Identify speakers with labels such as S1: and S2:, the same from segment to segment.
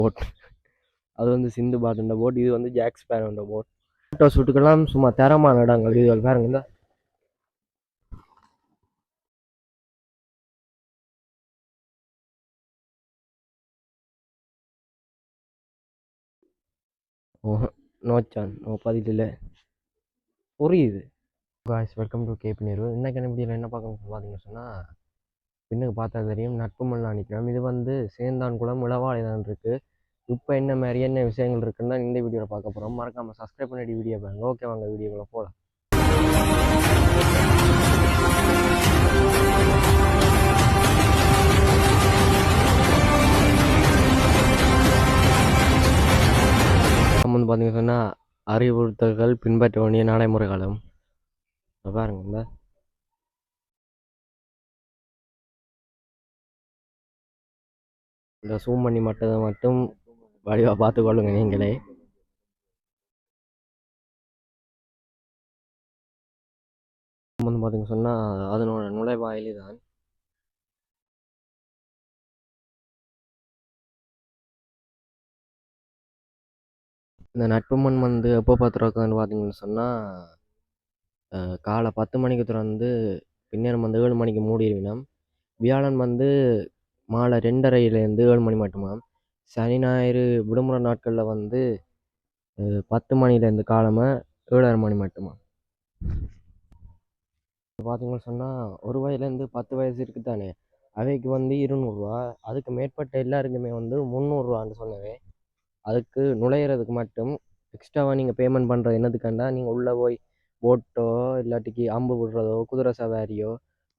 S1: Boat. அது வந்து சிந்து பாட்டுன்ற boat, இது வந்து ஜாக் ஸ்பேரோன்ற போட். ஃபோட்டோ ஷூட்டுக்கெல்லாம் சும்மா தரமான இடங்கள் இது பாருங்க. இந்த நோச்சான் பதிலில் புரியுது. Guys, welcome to KB Nehru. இன்னைக்கு வீடியோவில் என்ன பார்க்க பார்த்தீங்கன்னு சொன்னால், பின்னுக்கு பார்த்தா தெரியும் நட்பு மண்ணா நிற்கிறோம். இது வந்து சேந்தான்குளம் இளவாலைதான் இருக்குது. இப்போ என்ன மாதிரி என்ன விஷயங்கள் இருக்குன்னு தான் இந்த வீடியோவில் பார்க்க போகிறோம். மறக்காமல் சப்ஸ்கிரைப் பண்ணிட்டு வீடியோ பாருங்க. ஓகே, வாங்க வீடியோக்குள்ள போகலாம். நம்ம வந்து பார்த்தீங்கன்னு சொன்னால் அறிவுறுத்தல்கள் பின்பற்ற வேண்டிய நடைமுறைகளும் பாருங்க. இந்த சூம் பண்ணி மட்டும் வடிவாக பார்த்துக்கொள்ளுங்க நீங்களே. வந்து பார்த்தீங்கன்னு சொன்னால் அதனோட நுழைவாயிலே தான். இந்த நட்பு மண் வந்து எப்போ பார்த்துருக்கான்னு பார்த்தீங்கன்னு சொன்னால், காலை 10 மணிக்கு திறந்து பின்னேரம் வந்து 7 மணிக்கு மூடிடுவினோம். வியாழன் வந்து மாலை 2:30 7 மணி மட்டுமாம். சனி ஞாயிறு விடுமுறை நாட்களில் வந்து 10 மணிலேருந்து காலமாக 7:30 மணி மட்டுமா. பார்த்தீங்கன்னு சொன்னால் ஒரு வயதுலேருந்து 10 வயசு இருக்குதானே, அவைக்கு வந்து 200 ரூபா. அதுக்கு மேற்பட்ட எல்லாருக்குமே வந்து 300 ரூபான்னு சொன்னவே. அதுக்கு நுழையிறதுக்கு மட்டும் எக்ஸ்ட்ராவாக நீங்கள் பேமெண்ட் பண்ணுறது என்னதுக்காண்டா, நீங்கள் உள்ளே போய் போட்டோ இல்லாட்டிக்கு அம்பு விடுறதோ குதிரை சவாரியோ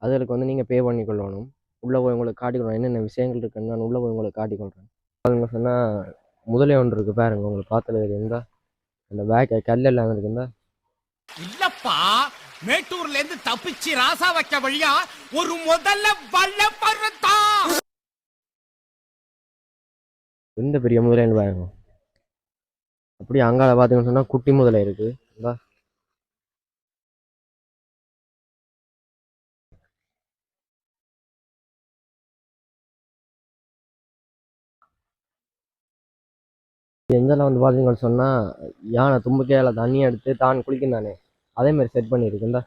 S1: அதுகளுக்கு வந்து நீங்கள் பே பண்ணிக்கொள்ளணும். உள்ளே போய் உங்களுக்கு காட்டிக்கொள்ளணும் என்னென்ன விஷயங்கள் இருக்குன்னு நான் உள்ளே போய் உங்களுக்கு காட்டிக்கொள்கிறேன். அதுங்க சொன்னால் முதலே ஒன்று இருக்குது பாருங்க, உங்களுக்கு பார்த்தது இருந்தா அந்த பேக் கல்லெல்லாம் இருக்குந்தா
S2: இல்லப்பா. மேட்டூர்ல இருந்து தப்பிச்சு ராசா வைக்க வழியா ஒரு முதல்ல வல்ல பருத்தா.
S1: எந்த பெரிய முதலைன்னு பாருங்க. அப்படி அங்கால பார்த்தீங்கன்னு சொன்னால் குட்டி முதலை இருக்கு. எங்கெல்லாம் வந்து பார்த்தீங்கன்னு சொன்னால் யானை தும்பிக்கையால் தண்ணி எடுத்து தான் குளிக்கும் தானே, அதே மாதிரி செட் பண்ணியிருக்குந்தா.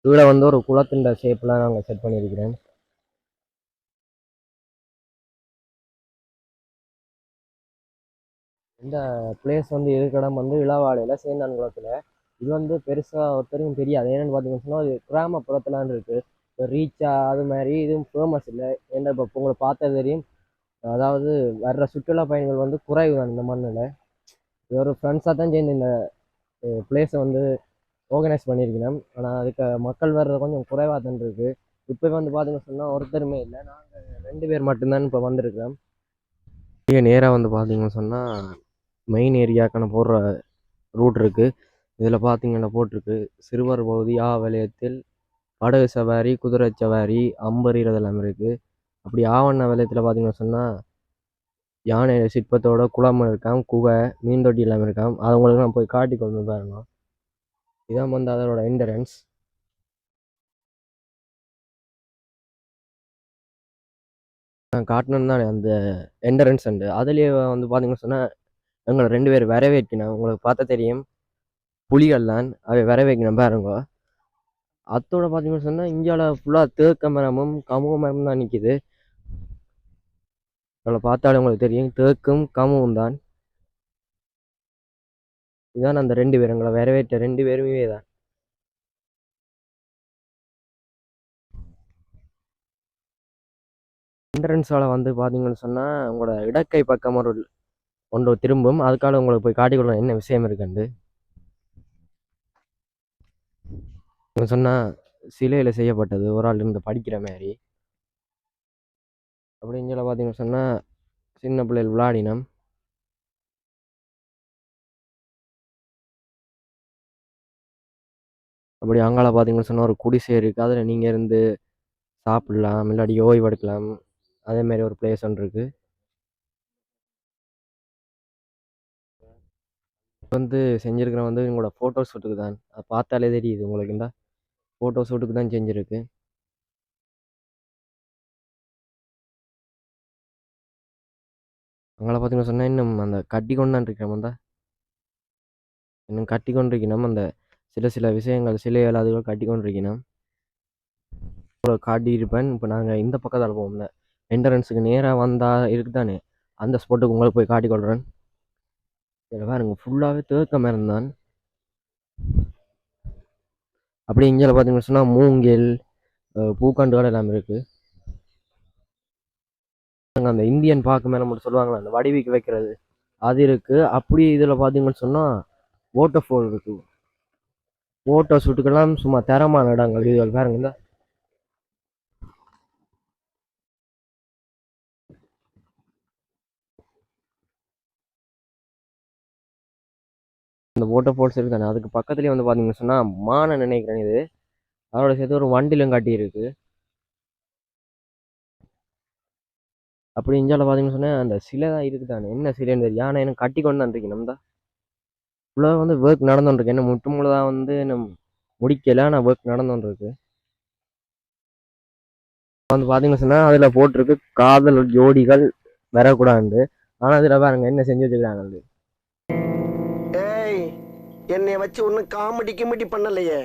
S1: கீழே வந்து ஒரு குளத்தின் ஷேப்பில் நாங்கள் செட் பண்ணியிருக்கிறேன். இந்த பிளேஸ் வந்து இருக்கிற இடம் வந்து இளவாலையில் சேந்தான் குளத்தில். இது வந்து பெருசாக ஒருத்தருக்கும் தெரியாது. ஏன்னு பார்த்தீங்கன்னு சொன்னால் அது கிராமப்புறத்துலான்னு இருக்குது. இப்போ ரீச்சா அது மாதிரி இதுவும் ஃபேமஸ் இல்லை. ஏன்னா இப்போ உங்களை பார்த்தா தெரியும், அதாவது வர்ற சுற்றுலா பயணிகள் வந்து குறைவு தான் இந்த மண்ணில். இது ஒரு ஃப்ரெண்ட்ஸாக தான் சேர்ந்து இந்த பிளேஸை வந்து ஆர்கனைஸ் பண்ணியிருக்கணும். ஆனால் அதுக்கு மக்கள் வர்றது கொஞ்சம் குறைவாக தான் இருக்குது. இப்போ வந்து பார்த்தீங்கன்னு சொன்னால் ஒருத்தருமே இல்லை, நாங்கள் 2 பேர் மட்டும்தான் இப்போ வந்திருக்கிறோம். நேராக வந்து பார்த்தீங்கன்னு சொன்னால் மெயின் ஏரியாக்கான போடுற ரூட் இருக்குது. இதில் பார்த்தீங்கன்னா போட்டிருக்கு சிறுவர் பகுதி வலயத்தில் படகு சவாரி குதிரை சவாரி அம்பரீர் அதெல்லாம் இருக்குது. அப்படி ஆவண்ண வலயத்தில் பார்த்தீங்கன்னு சொன்னால் யானை சிற்பத்தோட குளம் இருக்காம், குகை மீன் தொட்டி எல்லாம் இருக்காம். அது உங்களுக்கு நான் போய் காட்டி கொண்டு பாருங்க. இதான் வந்து அதோட என்ட்ரன்ஸ். நான் காட்டணும் தானே அந்த என்ட்ரன்ஸ் உண்டு. அதுலேயே வந்து பார்த்தீங்கன்னு சொன்னால் எங்களை 2 பேர் வரவேற்கணும். உங்களுக்கு பார்த்தா தெரியும் புலிகள்லாம் அவை வரவேற்கணும் பாருங்க. அத்தோட பார்த்தீங்கன்னு சொன்னால் இந்தியாவில் ஃபுல்லாக தேக்க மரமும் கமுக மரமும் தான் நிற்கிது. அதில் பார்த்தாலே உங்களுக்கு தெரியும் தேக்கும் கமுகும் தான். இதுதான் அந்த 2 பேர் எங்களை வரவேற்ற 2 பேருமே தான். என்ட்ரன்ஸால் வந்து பார்த்தீங்கன்னு சொன்னால் உங்களோட இடக்கை பக்கம் ஒரு ஒன்று திரும்பும். அதுக்காக உங்களுக்கு போய் காட்டிக்கொள்ளணும் என்ன விஷயம் இருக்குண்டு. சொன்னால் சிலையில் செய்யப்பட்டது ஒரு ஆள் இருந்து படிக்கிற மாதிரி. அப்படின்னு சொல்ல பார்த்தீங்கன்னு சொன்னால் சின்ன பிள்ளைகள் விளையாடினம். அப்படி அங்கால பார்த்தீங்கன்னு சொன்னால் ஒரு குடிசை இருக்குது. அதில் நீங்கள் இருந்து சாப்பிடலாம், இல்லாட்டி ஓய்வு எடுக்கலாம். அதேமாரி ஒரு பிளேஸ் ஒன்று இருக்குது. வந்து செஞ்சுருக்கிற வந்து உங்களோட ஃபோட்டோ ஷூட்டுக்கு தான். அதை பார்த்தாலே தெரியுது உங்களுக்கு. இந்த ஃபோட்டோ ஷூட்டுக்கு தான் செஞ்சுருக்கு. அங்கே பார்த்தீங்கன்னு சொன்னால் இன்னும் அந்த கட்டி கொண்டு தான் இருக்கிறோம் அந்த இன்னும் கட்டி கொண்டிருக்கணும் அந்த சில சில விஷயங்கள் சிலைகள் அதுகள் கட்டி கொண்டிருக்கணும் காட்டியிருப்பேன். இப்போ நாங்கள் இந்த பக்கத்தால் போவோம் இந்த என்ட்ரன்ஸுக்கு நேராக வந்தால் இருக்குதானே அந்த ஸ்பாட்டுக்கு உங்களுக்கு போய் காட்டி கொள்கிறேன். இதில் பாருங்க ஃபுல்லாகவே தேக்க மரம் தான். அப்படி இங்கே பார்த்தீங்கன்னு சொன்னால் மூங்கில் பூக்காண்டுகள் எல்லாம் இருக்குது. அந்த இந்தியன் பாக்கு மேலே மட்டும் சொல்லுவாங்களா அந்த வடிவிக்கு வைக்கிறது அது இருக்குது. அப்படி இதில் பார்த்தீங்கன்னு சொன்னால் வாட்டர் ஃபால் இருக்குது. ஃபோட்டோ ஷூட்டுக்கெல்லாம் சும்மா தரமான இடங்கள் இதுகள் பாருங்க இந்த இந்த வாட்டர் ஃபால்ஸ் இருக்குதானே அதுக்கு பக்கத்துலேயே வந்து பார்த்தீங்கன்னு சொன்னால் மான நினைக்கிறேன் இது அதோட சேர்த்து ஒரு வண்டிலும் காட்டி இருக்கு. அப்படி இந்தியாவில் பார்த்தீங்கன்னு சொன்னால் அந்த சிலை தான் இருக்குதானே என்ன சிலைன்னு தெரியும் ஆனால் எனக்கு கட்டி கொண்டு தான் இருக்கு நம்ம தான் ஃபுல்லாக வந்து ஒர்க் நடந்துருக்கு என்ன முட்டு முழுதாக வந்து நம்ம முடிக்கல ஆனால் ஒர்க் நடந்துருக்கு. வந்து பார்த்தீங்கன்னு சொன்னால் அதில் போட்டிருக்கு காதல் ஜோடிகள் வரக்கூடாது. ஆனால் அதில் பாருங்க என்ன செஞ்சு வச்சுக்கிறாங்க.
S3: ஏய் என்னைய வச்சு ஒன்னும் காமெடி கிமெடி பண்ணலையே.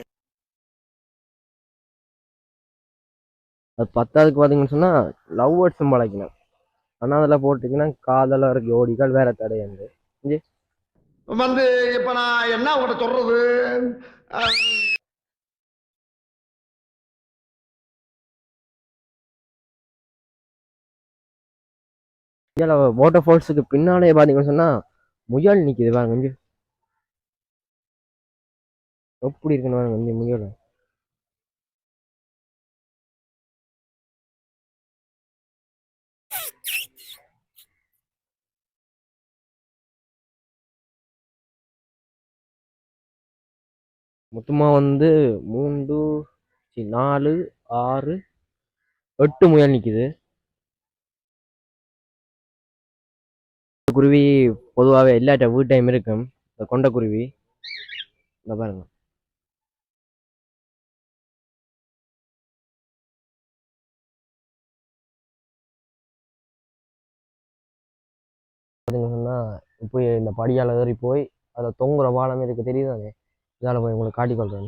S1: அது பத்தாவதுக்கு பார்த்தீங்கன்னு சொன்னால் லவ் வேர்ட்ஸும் பழக்கணும் ஆனால் அதில் போட்டிங்கன்னா காதலர் ஜோடிகள் வேற தடையுண்டு.
S3: வந்து இப்ப நான் என்ன உங்கள்கிட்ட சொல்றது?
S1: இதில் வாட்டர் ஃபால்ஸுக்கு பின்னாலே பார்த்தீங்கன்னு சொன்னால் முயல் நிற்கிது பாருங்க கொஞ்சம் எப்படி இருக்குன்னு பாருங்க கொஞ்சம் முயல் மொத்தமாக வந்து 3 4 6 8 முயல் நிற்கிது. குருவி பொதுவாகவே எல்லாட்ட வீட்டையும் இருக்கும் இந்த கொண்ட குருவி இந்த பாருங்க. பார்த்தீங்கன்னா இப்போ இந்த படியால் ஏறி போய் அதில் தொங்குற பாலம் இருக்கு தெரியுதானே இதால் போய் உங்களுக்கு காட்டிக்கொள்றேன்.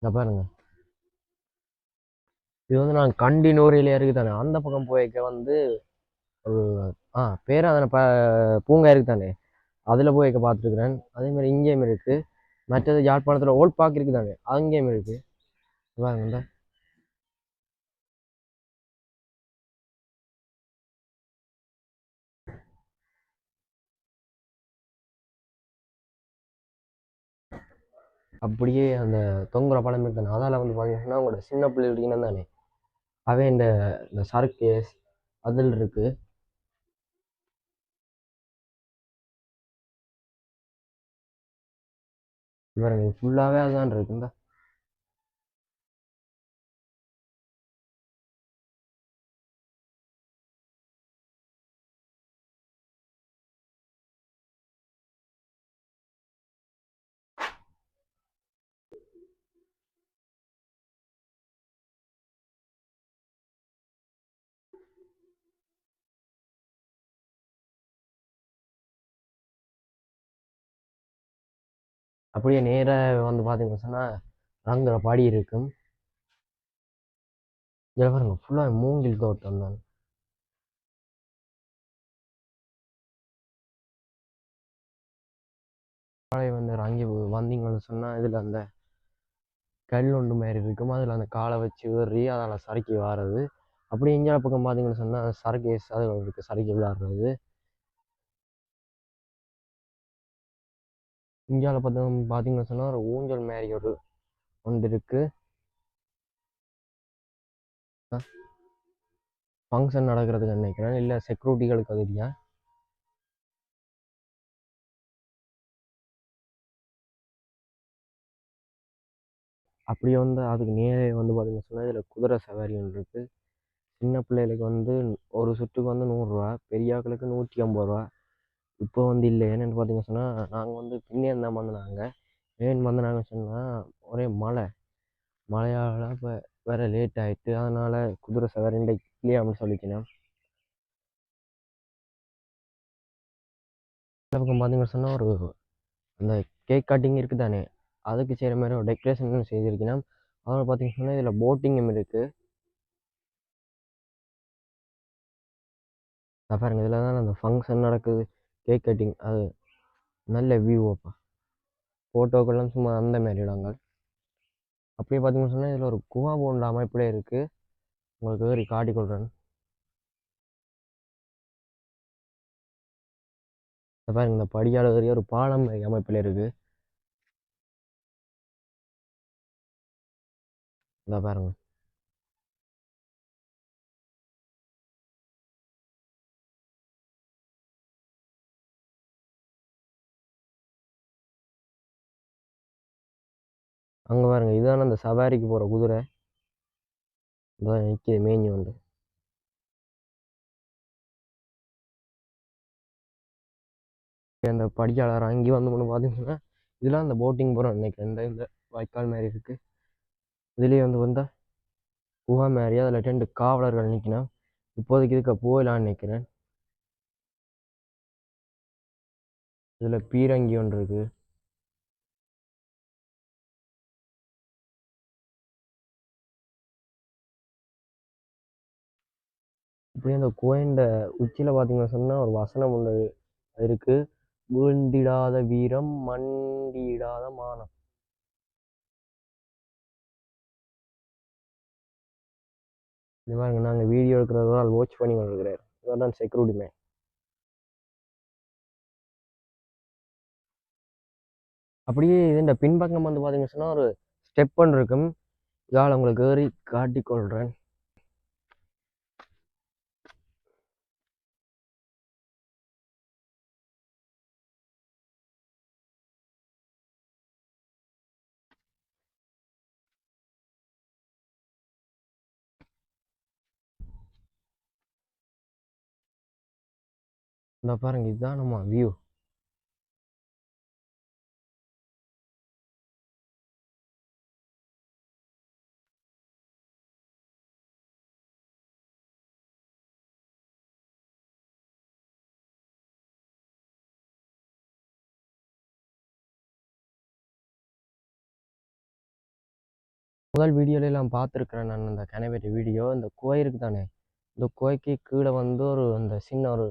S1: இந்த பாருங்க இது வந்து நான் கண்டினூரில் இருக்கு தானே அந்த பக்கம் போய்க்க வந்து ஒரு பேராதனை பூங்கா இருக்கு தானே அதில் போய்க்க பார்த்துருக்குறேன். அதே மாதிரி இங்கேயும் இருக்குது. மற்றது யாழ்ப்பாணத்தில் ஓல்ட் பார்க் இருக்குது தானே அங்கேயும் இருக்குது பாருங்க. அப்படியே அந்த தொங்குற படம் இருக்கு தானே அதால் வந்து பார்த்தீங்கன்னா உங்களோட சின்ன பிள்ளைகளுக்கு தானே அவே இந்த இந்த சர்க்கேஸ் அதில் இருக்குது. பாருங்க ஃபுல்லாகவே அதுதான் இருக்குங்க. அப்படியே நேராக வந்து பார்த்தீங்கன்னு சொன்னால் ரங்குற பாடி இருக்கும். இதில் பாருங்க ஃபுல்லாக மூங்கில் தோட்டம் தான். வந்து அங்கே வந்தீங்கன்னு சொன்னால் இதில் அந்த கல் ஒன்று மாதிரி இருக்கும் அதில் அந்த காலை வச்சு ஏறி அதில் சறுக்கி வாரது. அப்படி இந்தியா பக்கம் பார்த்தீங்கன்னு சொன்னால் சர்க்கேஸ் அது இருக்குது சறுக்கி விளையாடுறது. இந்தியாவில் பார்த்தீங்கன்னு சொன்னால் ஒரு ஊஞ்சல் மாதிரி ஒரு ஒன்று இருக்குது. ஃபங்க்ஷன் நடக்கிறதுக்கு நினைக்கிறேன் இல்லை செக்யூரிட்டிகளுக்கு அது இல்லையா. அப்படியே வந்து அதுக்கு நேரே வந்து பார்த்தீங்கன்னு சொன்னால் இதில் குதிரை சவாரி ஒன்று இருக்குது. சின்ன பிள்ளைகளுக்கு வந்து ஒரு சுற்றுக்கு வந்து 100 ரூபா பெரிய ஆட்களுக்கு 150 ரூபா. இப்போ வந்து இல்லை என்னென்னு பார்த்தீங்கன்னு சொன்னால் நாங்கள் வந்து பின்னே தான் வந்தோம். ஏன் வந்து நாங்கள் சொன்னால் ஒரே மழை மழையால் இப்போ வேற லேட் ஆயிட்டு அதனால குதிரை சவாரி இன்றைக்கு இல்லையாம்னு சொல்லிக்கணும். இந்த பக்கம் பார்த்தீங்கன்னு சொன்னால் ஒரு அந்த கேக் கட்டிங் இருக்குது தானே, அதுக்கு செய்கிற மாதிரி ஒரு டெக்கரேஷன் செய்திருக்கணும். அதோட பார்த்தீங்கன்னு சொன்னால் இதில் போட்டிங்கும் இருக்குது. பாருங்க இதில் தான் அந்த ஃபங்க்ஷன் நடக்குது, கேக் கட்டிங். அது நல்ல வியூ அப்போ, ஃபோட்டோக்கெல்லாம் சும்மா அந்த மாதிரி இடங்கள். அப்படியே பார்த்தீங்கன்னு சொன்னால் இதில் ஒரு குவா போன்ற அமைப்பில் இருக்குது. உங்களுக்கு ஏறி காட்டி கொடுறேன். பாருங்க இந்த படியால் ஏறிய ஒரு பாலம் அமைப்பில் இருக்குது. இந்த பாருங்க அங்கே பாருங்க, இதுதானே அந்த சவாரிக்கு போகிற குதிரை. இதான் நிற்கிது மேய்ஞ்சி வந்து. அந்த படியால் இறங்கி வந்து ஒன்று பார்த்தீங்கன்னா இதெல்லாம் அந்த போட்டிங் போகிறோம் நினைக்கிறேன். இந்த வாய்க்கால் மாதிரி இருக்குது. இதுலேயே வந்து வந்தால் குகை மாதிரி அதில் 2 காவலர்கள் நிற்கணும். இப்போதைக்கு இதுக்கு போகலான்னு நினைக்கிறேன். இதில் பீரங்கி ஒன்று இருக்குது. இப்படியே அந்த கோயிண்ட உச்சியில் பார்த்தீங்கன்னு சொன்னால் ஒரு வசனம் ஒன்று இருக்குது. வீழ்ந்திடாத வீரம் மண்டியிடாத மானம். இந்த மாதிரி நாங்கள் வீடியோ எடுக்கிறதால் வாட்ச் பண்ணி கொண்டிருக்கிறார். இதான் செக்யூரிட்டி மேன். அப்படியே இந்த பின்பக்கம் வந்து பார்த்தீங்கன்னு சொன்னால் ஒரு ஸ்டெப் ஒன்று இருக்கும். இதால் உங்களுக்கு ஏறி காட்டிக்கொள்கிறேன். இந்த பாருங்க இதுதான் நம்ம வியூ. முதல் வீடியோல எல்லாம் பார்த்துருக்குறேன் நான் அந்த கனவேரி வீடியோ. இந்த குகை இருக்கு தானே, இந்த குகைக்கு கீழே வந்து ஒரு அந்த சின்ன ஒரு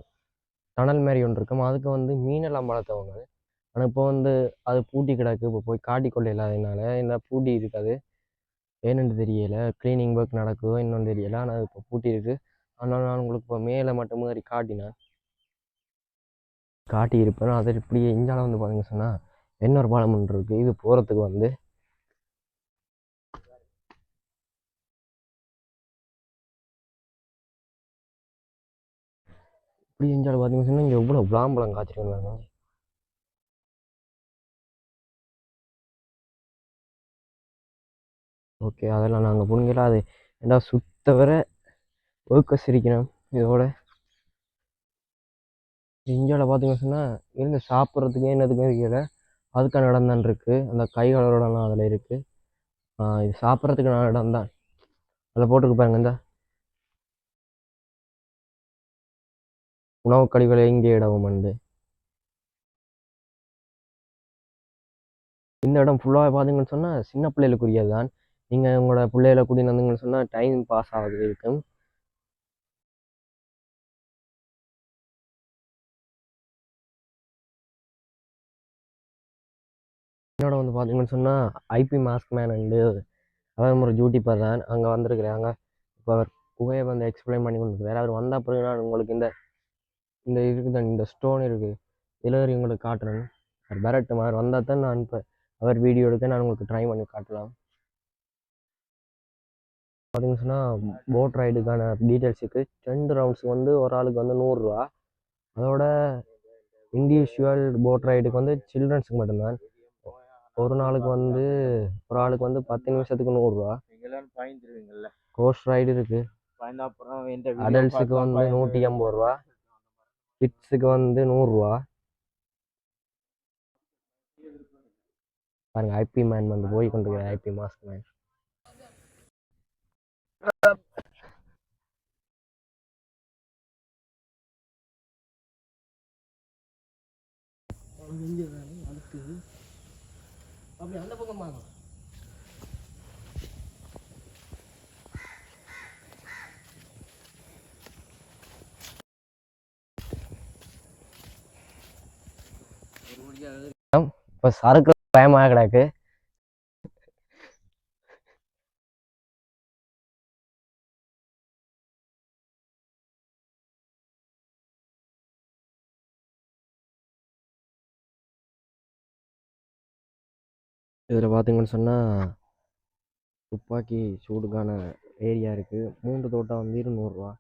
S1: டனல் மாதிரி ஒன்று இருக்கும். அதுக்கு வந்து மீனெல்லாம் வளர்த்தவங்க. ஆனால் இப்போ வந்து அது பூட்டி கிடக்கு. இப்போ போய் காட்டிக்கொள்ள இல்லாததுனால என்ன பூட்டி இருக்காது. ஏன்னு தெரியலை, க்ளீனிங் ஒர்க் நடக்குதோ இன்னும் தெரியலை. ஆனால் அது இப்போ பூட்டி இருக்கு. அதனால நான் உங்களுக்கு இப்போ மேலே மட்டும் மாதிரி காட்டியிருப்பேன். அது இப்படியே இஞ்சால வந்து பார்த்தீங்க சொன்னால் இன்னொரு பாலம் ஒன்று இருக்குது. இது போகிறதுக்கு வந்து இப்படி இஞ்சால பார்த்தீங்க சொன்னால் இங்கே எவ்வளோ விளாம்பழம் காய்ச்சிருக்காங்க. ஓகே, அதெல்லாம் நாங்கள் புரிஞ்சிடலாம். அது ஏன்னா சுத்த வர ஒர்க்கர்ஸ் இருக்கணும். இதோட இந்தியாவில் பார்த்தீங்கன்னு சொன்னால் இருந்து சாப்பிட்றதுக்கு என்னதுக்கும் இருக்கல, அதுக்கான இடம் தான் இருக்குது. அந்த கைகளோடலாம் அதில் இருக்குது. இது சாப்பிட்றதுக்கான இடம் தான் அதில் போட்டுக்கு பாருங்க. இந்த உணவு கழிவுகளை எங்கே இடவும் உண்டு. இந்த இடம் ஃபுல்லாக பார்த்தீங்கன்னு சொன்னால் சின்ன பிள்ளைகளுக்குரியது தான். நீங்கள் உங்களோட பிள்ளைகளை கூட்டின்னு வந்தீங்கன்னு சொன்னால் டைம் பாஸ் ஆகுது இருக்கும். என்னோட வந்து பார்த்தீங்கன்னு சொன்னால் ஐபி மாஸ்க் மேன் அண்டு அவர் ஒரு டியூட்டி தான் அங்கே வந்திருக்கிறாங்க. இப்போ அவர் குகையை வந்து எக்ஸ்பிளைன் பண்ணி கொண்டு அவர் வந்த பிறகு நான் உங்களுக்கு இந்த இந்த இருக்குது இந்த ஸ்டோன் இருக்குது இதில் உங்களுக்கு காட்டுறேன். அவர் வரட்டும், அவர் வந்தால் தான் நான் இப்போ அவர் வீடியோ எடுக்க நான் உங்களுக்கு ட்ரை பண்ணி காட்டலாம். பார்த்தீங்கன்னு சொன்னால் போட் ரைடுக்கான டீட்டெயில்ஸுக்கு 2 ரவுண்ட்ஸுக்கு வந்து ஒரு ஆளுக்கு வந்து 100 ரூபா. அதோட இண்டிவிஜுவல் போட் ரைடுக்கு வந்து சில்ட்ரன்ஸுக்கு மட்டும்தான். ஒரு நாளுக்கு வந்து ஒரு ஆளுக்கு வந்து 10 நிமிஷத்துக்கு 100 ரூபா. கோஸ்ட் ரைடு இருக்குது. அடல்ட்ஸுக்கு வந்து 180 ரூபா, கிட்ஸுக்கு வந்து 100 ரூபா. பாருங்க ஐபி மேன் வந்து போய் கொண்டிருக்கிற ஐபி மாஸ்க் மேன். அடுத்து அப்படி அந்த பக்கம் வாங்க. இப்போ சரக்கு பயமாக கிடக்கு. இதில் பார்த்தீங்கன்னு சொன்னால் துப்பாக்கி சூடுக்கான ஏரியா இருக்குது. 3 தோட்டா வந்து 200 ரூபா.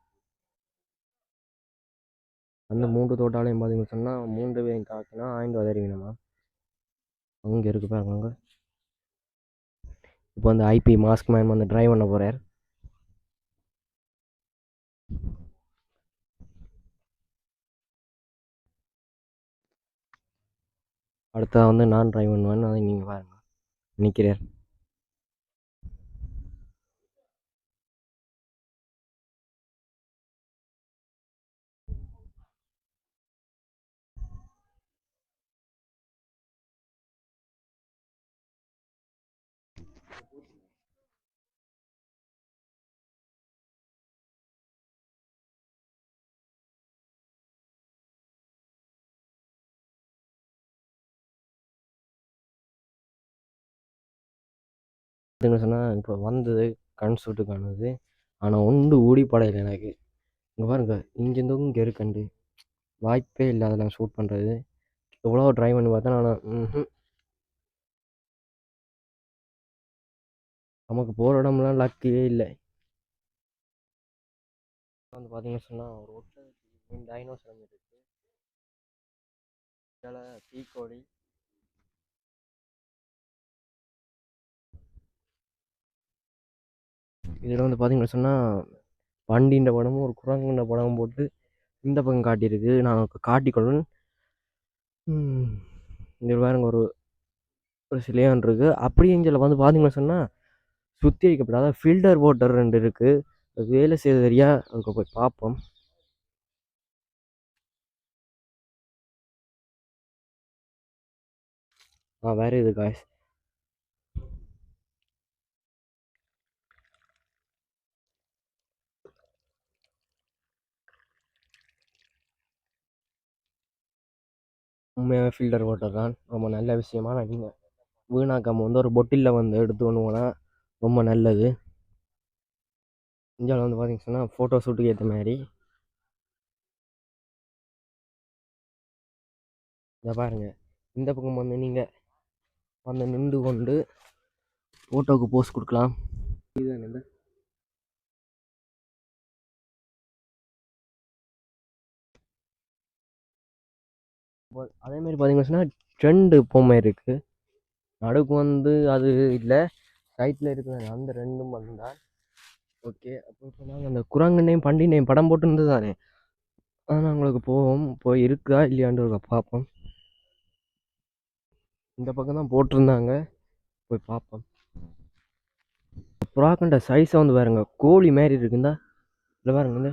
S1: அந்த 3 தோட்டாலையும் பார்த்தீங்கன்னு சொன்னால் 3 பேரும் காக்கினா 1000 ரூபா தருவீங்கம்மா. அங்கே இருக்குது பாருங்க. அங்கே இப்போ வந்து ஐபி மாஸ்க் மேன் வந்து ட்ரைவ் பண்ண போகிறார். அடுத்தது வந்து நான் ட்ரைவ் பண்ணுவேன். அதை நீங்கள் பாருங்க நிற்கிறார். சொன்னால் இப்போ வந்தது கண் சூட்டுக்கானது. ஆனால் ஒன்று ஊடி படையில எனக்கு. இங்கே பாருங்க, இங்கேருந்து இங்கே இருக்கண்டு வாய்ப்பே இல்லை அதெல்லாம் ஷூட் பண்ணுறது. எவ்வளோ ட்ரைவ் பண்ணி பார்த்தா நான் நமக்கு போகிற இடம்லாம் லக்கே இல்லை. வந்து பார்த்தீங்கன்னு சொன்னால் ஒரு ஒட்டகம் டைனோசரம் இருக்குது. தீக்கோழி இதில் வந்து பார்த்தீங்கன்னு சொன்னால் வண்டின்ற படமும் ஒரு குரங்குன்ற படமும் போட்டு இந்த பக்கம் காட்டியிருக்கு. நான் காட்டிக்கொள்வேன். இங்கே பாருங்க ஒரு சிலையான் இருக்குது. அப்படியே இங்கே வந்து பார்த்தீங்கன்னு சொன்னால் சுற்றி வைக்கப்படாத ஃபில்டர் வாட்டர் 2 இருக்குது. அது வேலை செய்ய தெரியா. அதுக்கு போய் பார்ப்போம். வேறு இது காய்ஸ். உண்மையாகவே ஃபில்டர் வாட்டர் தான். ரொம்ப நல்ல விஷயமா. நீங்கள் வீணாக்காமல் வந்து ஒரு பொட்டிலில் வந்து எடுத்து கொண்டு போனால் ரொம்ப நல்லது. இந்தியாவில் வந்து பார்த்தீங்கன்னு சொன்னால் ஃபோட்டோ ஷூட்டுக்கு ஏற்ற மாதிரி இதை பாருங்கள். இந்த பக்கம் வந்து நீங்கள் வந்து நின்று கொண்டு ஃபோட்டோவுக்கு போஸ்ட் கொடுக்கலாம். இதுதான் இந்த அதேமாரி பார்த்தீங்கன்னு சொன்னால் 2 பொம்மை இருக்குது. நடுக்கு வந்து அது இல்லை, சைட்டில் இருக்கிற அந்த 2ம் வந்தால் ஓகே. அப்போ இப்போ நாங்கள் அந்த குரங்குனையும் பண்டினையும் படம் போட்டுருந்து தானே, ஆனால் உங்களுக்கு போய் இருக்குதா இல்லையான்னு ஒரு பார்ப்போம். இந்த பக்கம் தான் போட்டிருந்தாங்க, போய் பார்ப்போம். புறாக்கண்ட சைஸை வந்து பாருங்க, கோழி மாதிரி இருக்குந்தா. இல்லை பாருங்க, இந்த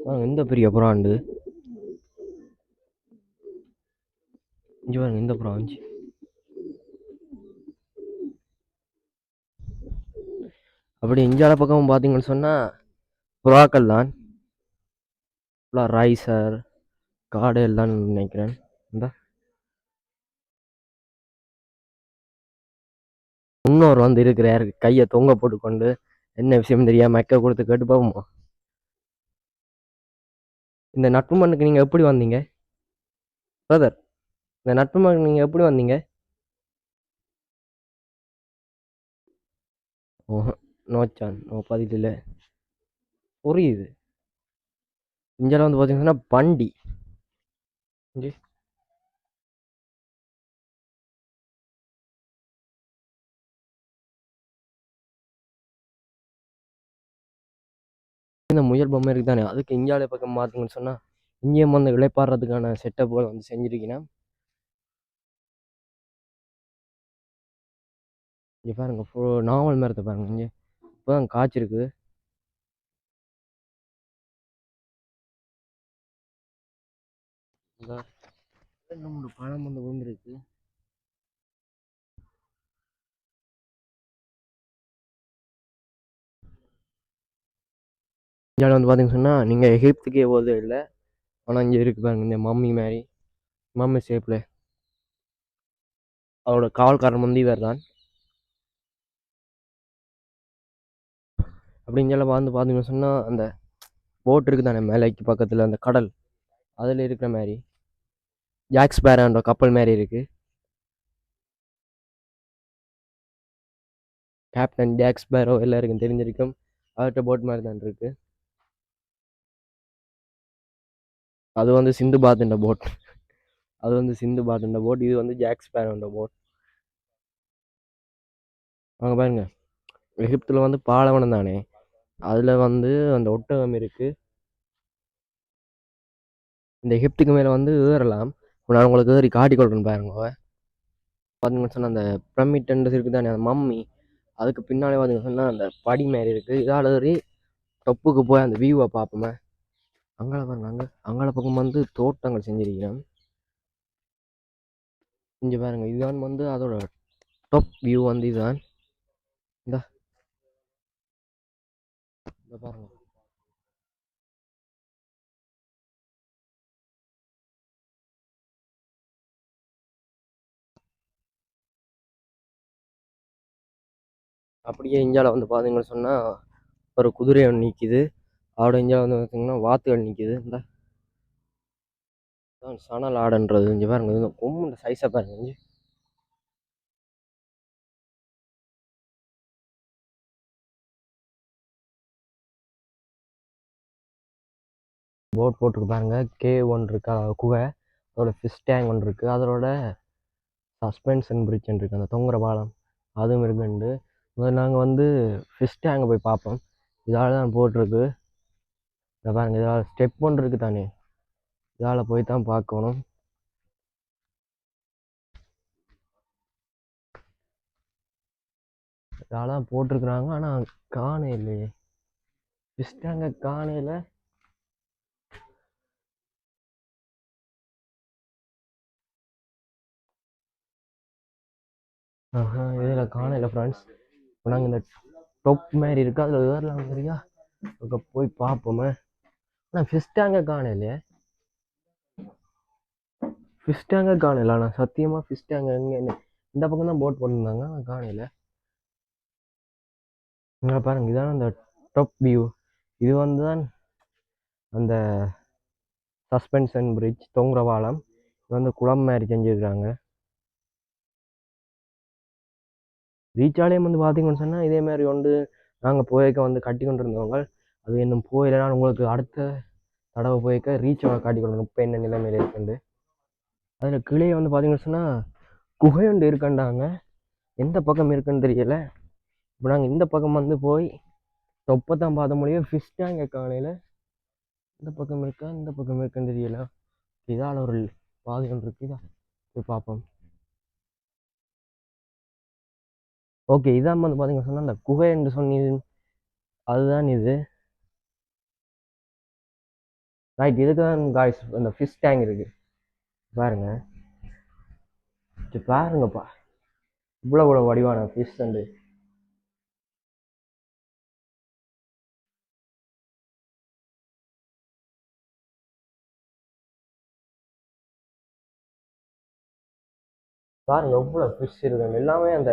S1: பாருங்க இந்த பெரிய புறாண்டு. இங்கே பாருங்க இந்த புறா வந்துச்சு. அப்படி இஞ்சால பக்கம் பார்த்தீங்கன்னு சொன்னால் புறாக்கள் தான் ஃபுல்லாக ரைசர் காடு எல்லாம் நினைக்கிறேன். இந்த இன்னொரு வந்து இருக்கிறார், கையை தொங்க போட்டுக்கொண்டு என்ன விஷயம் தெரியாம மைக்க கொடுத்து கேட்டு போவோமா. இந்த நட்பு மண்ணுக்கு நீங்கள் எப்படி வந்தீங்க பிரதர்? இந்த நட்பு மண்ணுக்கு நீங்கள் எப்படி வந்தீங்க? ஓஹோ, நோச்சான் ஓ பதில் இல்லை. புரியுது. இஞ்சால வந்து பார்த்தீங்கன்னா பண்டி இந்த முயல் பொம்மை இருக்கு தானே, அதுக்கு இந்தியாவில பக்கம் பார்த்தீங்கன்னு சொன்னால் இங்கேயும் வந்து இளைப்பாடுறதுக்கான செட்டப்புகள் வந்து செஞ்சுருக்கீங்கன்னா இங்கே பாருங்க. நாவல் மரத்தை பாருங்க. இங்கே இப்போதான் காய்ச்சிருக்கு. இந்த 2, 3 பழம் வந்து விழுந்துருக்கு. இந்தியாவில் வந்து பார்த்தீங்கன்னு சொன்னால் நீங்கள் எகிப்துக்கே போதே இல்லை. ஆனால் இங்கே இருக்கு பாருங்க இந்த மம்மி மாதிரி, மம்மி ஷேப்பில். அவரோட காவல்காரன் வந்து இவர் தான். அப்படி இங்கே வந்து பார்த்தீங்கன்னு சொன்னால் அந்த போட் இருக்குது தானே மேலைக்கு பக்கத்தில் அந்த கடல், அதில் இருக்கிற மாதிரி ஜாக் ஸ்பேரோன்ற கப்பல் மாதிரி இருக்குது. கேப்டன் ஜாக் ஸ்பேரோ எல்லாருக்கும் தெரிஞ்சிருக்கும். அவர்கிட்ட போட் மாதிரி தான் இருக்குது. அது வந்து சிந்து பாத்துன்ற போட். அது வந்து சிந்து பாத்துன்ற போட். இது வந்து ஜாக் ஸ்பேரோன்ற போட். அங்கே பாருங்க, எகிப்தில் வந்து பாலைவனம் தானே, அதில் வந்து அந்த ஒட்டகம் இருக்குது. இந்த எகிப்துக்கு மேலே வந்து ஏறலாம். நான் உங்களுக்கு ஏறி காட்டி கொள்றேன் பாருங்க. பார்த்தீங்கன்னு சொன்னால் அந்த பிரமிட் இருக்குது தானே, அந்த மம்மி, அதுக்கு பின்னாலே பார்த்தீங்கன்னு சொன்னால் அந்த படி மாதிரி இருக்குது. இதால் ஏறி டொப்புக்கு போய் அந்த வியூவை பார்ப்போமே. அங்கால பாருங்க, அங்கால பக்கம் வந்து தோட்டங்கள் செஞ்சிருக்கிறேன். இங்கே பாருங்க, இதுதான் வந்து அதோட டாப் வியூ வந்து இதுதான். இந்த பாருங்க, அப்படியே இந்தியாவில் வந்து பார்த்தீங்கன்னு சொன்னால் ஒரு குதிரை ஒன்று நிற்கிது. அவட இந்தியாவில் வந்து பார்த்தீங்கன்னா வாத்துகள் நிற்கிது. இந்த சணல் ஆடுன்றது இங்கே பாருங்க, இந்த கொம்பு சைஸாக பாருங்க. இங்கே போட் போட்டிருக்கு பாருங்க. கேவ் ஒன்று இருக்கு, குகை. அதோட ஃபிஷ் டேங்க் ஒன்று இருக்குது. அதோட சஸ்பென்ஷன் பிரிட்ஜ் இருக்குது, அந்த தொங்குற பாலம் அதுவும் இருக்குண்டு. நாங்கள் வந்து ஃபிஷ் டேங்கை போய் பார்ப்போம். இதால் தான் போட்டிருக்கு. இதை பாருங்க, இதால் ஸ்டெப் ஒன்று இருக்குது தானே, இதால் போய் தான் பார்க்கணும். இதால் தான் போட்டிருக்குறாங்க. ஆனால் காணே இல்லையே, ஃபிஷ் டேங்கை காணையில். இதில் காணையில் ஃப்ரெண்ட்ஸ். இப்போ நாங்கள் இந்த டொப் மாதிரி இருக்குது, அதில் ஏறலாம் சரியா, அங்கே போய் பார்ப்போமே. ஆனால் ஃபிஷ் டேங்கை காணையிலையே, ஃபிஷ் டேங்கை காணையில. ஆனால் சத்தியமாக ஃபிஷ் டேங்கை எங்கே, இந்த பக்கம் தான் போட் போட்டிருந்தாங்க, ஆனால் காணையில். இங்கே பாருங்க, இதான அந்த டாப் வியூ. இது வந்து தான் அந்த சஸ்பென்ஷன் பிரிட்ஜ், தொங்குற பாலம். இது வந்து குளம் மாதிரி செஞ்சுருக்காங்க. ரீச்சாலையும் வந்து பார்த்தீங்கன்னு சொன்னால் இதே மாதிரி ஒன்று நாங்கள் போய்க்க வந்து கட்டி கொண்டு இருந்தவங்க. அது இன்னும் போயிடலாம். உங்களுக்கு அடுத்த தடவை போய்க்க ரீச் காட்டி கொண்டு இப்போ என்ன நிலைமையில் இருக்குண்டு. அதில் கீழே வந்து பார்த்தீங்கன்னு சொன்னால் குகை ஒன்று இருக்குண்டாங்க. எந்த பக்கம் இருக்குன்னு தெரியலை. இப்போ நாங்கள் இந்த பக்கம் வந்து போய் தொப்பத்தான் பார்த்த முடியும். ஃபிஷ் டேங்கை காலையில் இந்த பக்கம் இருக்கா, இந்த பக்கம் இருக்குன்னு தெரியல. இதால் ஒரு பாதை ஒன்று இருக்குது, இதான் போய் பார்ப்போம். ஓகே, இதான் வந்து பார்த்தீங்கன்னு சொன்னால் அந்த குகை என்று சொன்னீங்க, அதுதான் இது. ரைட், இதுக்கு தான் காய்ஸ் அந்த ஃபிஷ் டேங்க் இருக்குது பாருங்க. பாருங்கப்பா, இவ்வளோ வடிவான ஃபிஷ் அண்டு. பாருங்க எவ்வளோ ஃபிஷ் இருக்குங்க. எல்லாமே அந்த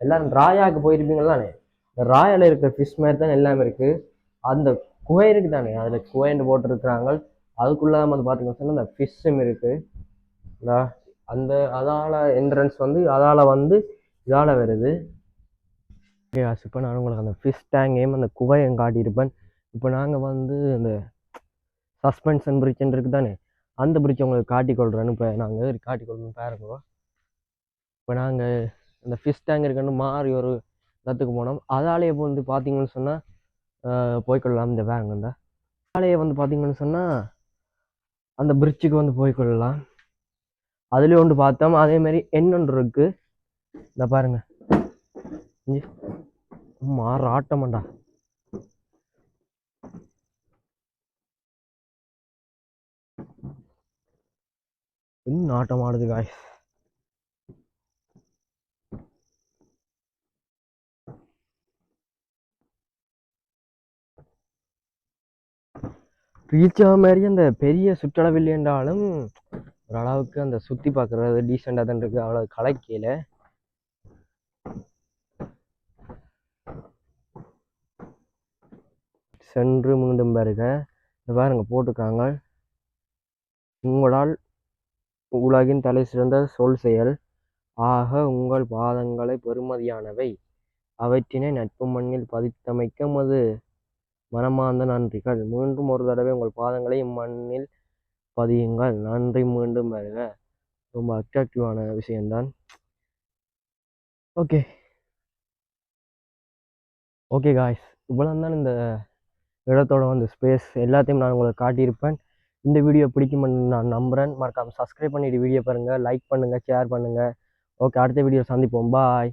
S1: எல்லாரும் ராயாவுக்கு போயிருப்பீங்களானே, இந்த ராயாவில் இருக்கிற ஃபிஷ் மாதிரி தான் எல்லாமே இருக்குது. அந்த குகை இருக்குது தானே, அதில் குகைன்னு போட்டுருக்குறாங்க. அதுக்குள்ளே வந்து பார்த்தீங்கன்னு சொன்னால் அந்த ஃபிஷ்ஷும் இருக்குது. அந்த அதால் என்ட்ரன்ஸ் வந்து அதால் வந்து இதால் வருது. இப்போ நான் உங்களுக்கு அந்த ஃபிஷ் டேங்கையும் அந்த குகையும் காட்டியிருப்பேன். இப்போ நாங்கள் வந்து இந்த சஸ்பென்ஷன் பிரிட்ஜ் இருக்குது தானே, அந்த பிரிட்ஜ் உங்களுக்கு காட்டிக்கொள்கிறேன்னு இப்போ நாங்கள் காட்டிக்கொள்றோன்னு பாருங்க. இப்போ நாங்கள் இந்த ஃபிஷ் டேங்க் இருக்குன்னு மாறி ஒரு இடத்துக்கு போனோம். அதாலேயே வந்து பார்த்தீங்கன்னு சொன்னால் போய்க்கொள்ளலாம். இந்த பேங்க் இந்த அதாலேயே வந்து பார்த்தீங்கன்னு சொன்னால் அந்த பிரிட்ஜுக்கு வந்து போய்க்கொள்ளலாம். அதுலேயே ஒன்று பார்த்தோம். அதேமாரி இன்னொன்று இருக்குது, இந்த பாருங்க. மாற ஆட்டமாண்டா. இன்னும் ஆட்டம் ஆடுது காய்ஸ். ரீச் ஆக மாதிரி அந்த பெரிய சுற்றளவில் என்றாலும் ஓரளவுக்கு அந்த சுற்றி பார்க்குறது டீசெண்டாக தான் இருக்குது. அவ்வளோ கலைக்கையில் சென்று மீண்டும் பாருங்க. இந்த பாருங்க போட்டுருக்காங்க, உங்களால் உலகின் தலை சிறந்த சொல் செயல் ஆக உங்கள் பாதங்களை பெறுமதியானவை, அவற்றினை நட்பு மண்ணில் பதித்தமைக்க மது மனமார்ந்த நன்றிகள். மீண்டும் ஒரு தடவை உங்கள் பாதங்களை இம்மண்ணில் பதியுங்கள். நன்றி. மீண்டும் வருக. ரொம்ப அட்ராக்டிவான விஷயம்தான். ஓகே ஓகே காய்ஸ், இவ்வளோ தான் இந்த இடத்தோட வந்து ஸ்பேஸ் எல்லாத்தையும் நான் உங்களுக்கு காட்டியிருப்பேன். இந்த வீடியோ பிடிக்குமென்னு நான் நம்புகிறேன். மறக்காமல் சப்ஸ்கிரைப் பண்ணிவிட்டு வீடியோ பாருங்கள், லைக் பண்ணுங்கள், ஷேர் பண்ணுங்கள். ஓகே, அடுத்த வீடியோ சந்திப்போம். பாய்.